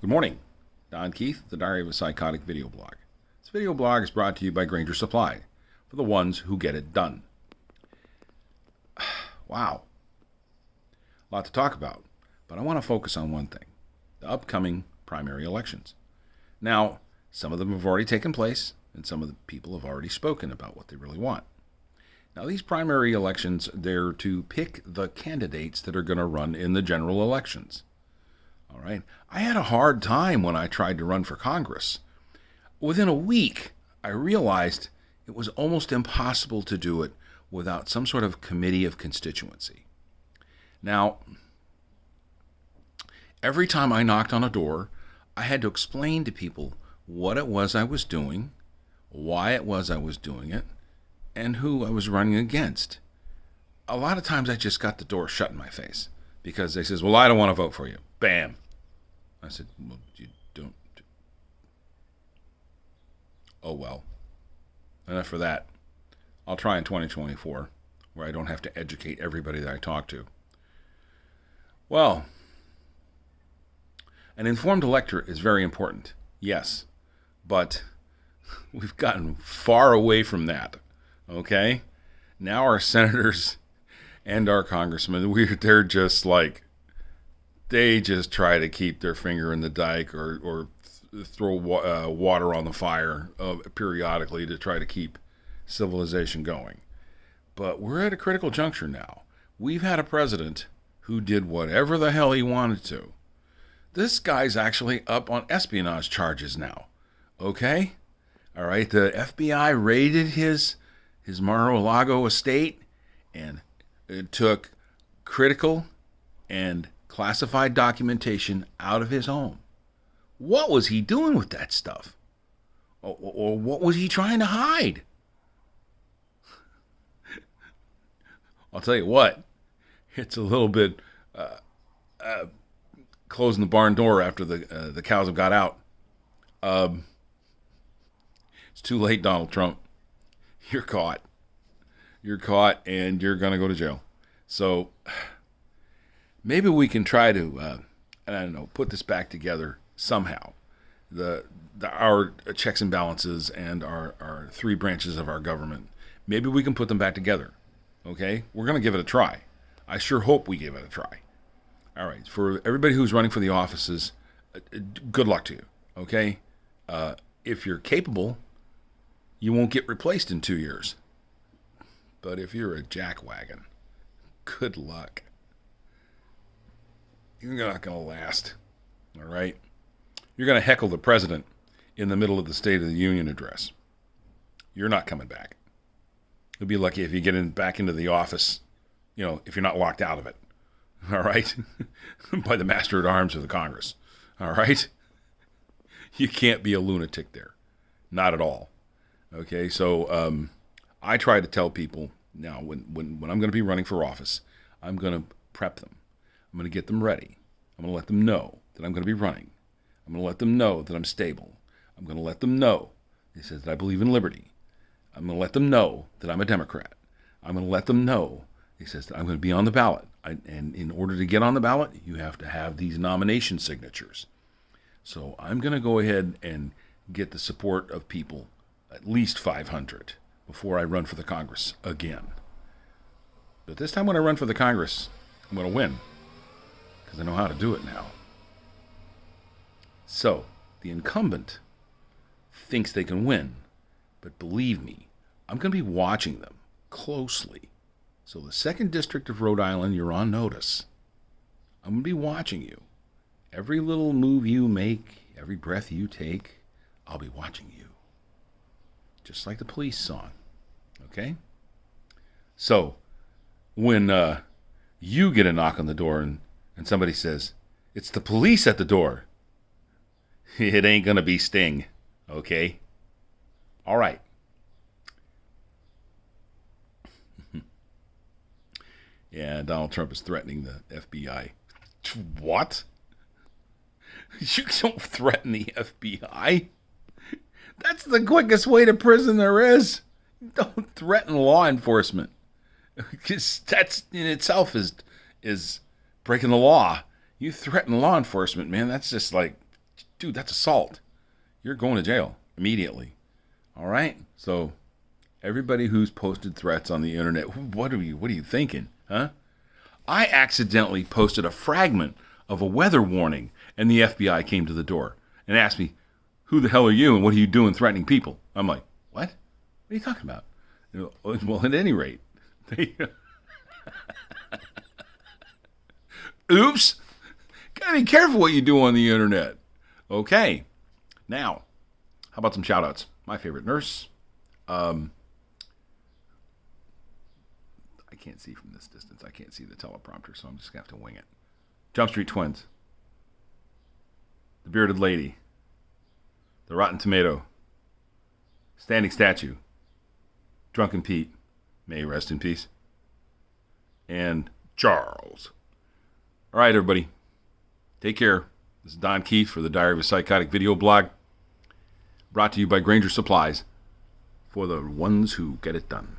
Good morning. Don Keith, the Diary of a Psychotic video blog. This video blog is brought to you by Granger Supply, for the ones who get it done. Wow. A lot to talk about, but I want to focus on one thing, the upcoming primary elections. Now, some of them have already taken place, and some of the people have already spoken about what they really want. Now, these primary elections, they're to pick the candidates that are going to run in the general elections. All right. I had a hard time when I tried to run for Congress. Within a week, I realized it was almost impossible to do it without some sort of committee of constituency. Now, every time I knocked on a door, I had to explain to people what it was I was doing, why it was I was doing it, and who I was running against. A lot of times I just got the door shut in my face because they says, well, I don't want to vote for you. Bam. I said, well, you don't. Oh, well. Enough for that. I'll try in 2024, where I don't have to educate everybody that I talk to. Well, an informed electorate is very important, yes, but we've gotten far away from that, okay? Now our senators and our congressmen, they're just like, they just try to keep their finger in the dike or throw water on the fire periodically to try to keep civilization going. But we're at a critical juncture now. We've had a president who did whatever the hell he wanted to. This guy's actually up on espionage charges now. Okay? All right, the FBI raided his Mar-a-Lago estate and it took critical and classified documentation out of his home. What was he doing with that stuff? Or what was he trying to hide? I'll tell you what, it's a little bit closing the barn door after the cows have got out. It's too late, Donald Trump. You're caught. You're caught, and you're going to go to jail. So maybe we can try to, I don't know, put this back together somehow. Our checks and balances and our three branches of our government. Maybe we can put them back together. Okay? We're going to give it a try. I sure hope we give it a try. All right. For everybody who's running for the offices, good luck to you. Okay? If you're capable, you won't get replaced in 2 years. But if you're a jackwagon, good luck. You're not going to last. All right? You're going to heckle the president in the middle of the State of the Union address. You're not coming back. You'll be lucky if you get back into the office, if you're not locked out of it. All right? By the master at arms of the Congress. All right? You can't be a lunatic there. Not at all. Okay? So I try to tell people now when I'm going to be running for office, I'm going to prep them. I'm going to get them ready. I'm going to let them know that I'm going to be running. I'm going to let them know that I'm stable. I'm going to let them know, he says, that I believe in liberty. I'm going to let them know that I'm a Democrat. I'm going to let them know, he says, that I'm going to be on the ballot. And in order to get on the ballot, you have to have these nomination signatures. So I'm going to go ahead and get the support of people, at least 500, before I run for the Congress again. But this time when I run for the Congress, I'm going to win. Because I know how to do it now. So, the incumbent thinks they can win. But believe me, I'm going to be watching them closely. So the 2nd District of Rhode Island, you're on notice. I'm going to be watching you. Every little move you make, every breath you take, I'll be watching you. Just like the police song. Okay? So, when you get a knock on the door and somebody says, it's the police at the door, it ain't going to be Sting. Okay? All right. Yeah, Donald Trump is threatening the FBI. What? You don't threaten the FBI. That's the quickest way to prison there is. Don't threaten law enforcement. Because that's in itself is breaking the law. You threaten law enforcement, man. That's just like dude, that's assault. You're going to jail immediately. All right? So everybody who's posted threats on the internet, what are you thinking? Huh? I accidentally posted a fragment of a weather warning, and the FBI came to the door and asked me, who the hell are you and what are you doing threatening people? I'm like, what? What are you talking about? Well, at any rate, they... Oops. Gotta be careful what you do on the internet. Okay. Now, how about some shout outs? My favorite nurse. I can't see from this distance. I can't see the teleprompter, so I'm just going to have to wing it. Jump Street Twins. The Bearded Lady. The Rotten Tomato. Standing Statue. Drunken Pete. May he rest in peace. And Charles. All right, everybody. Take care. This is Don Keefe for the Diary of a Psychotic video blog. Brought to you by Granger Supplies. For the ones who get it done.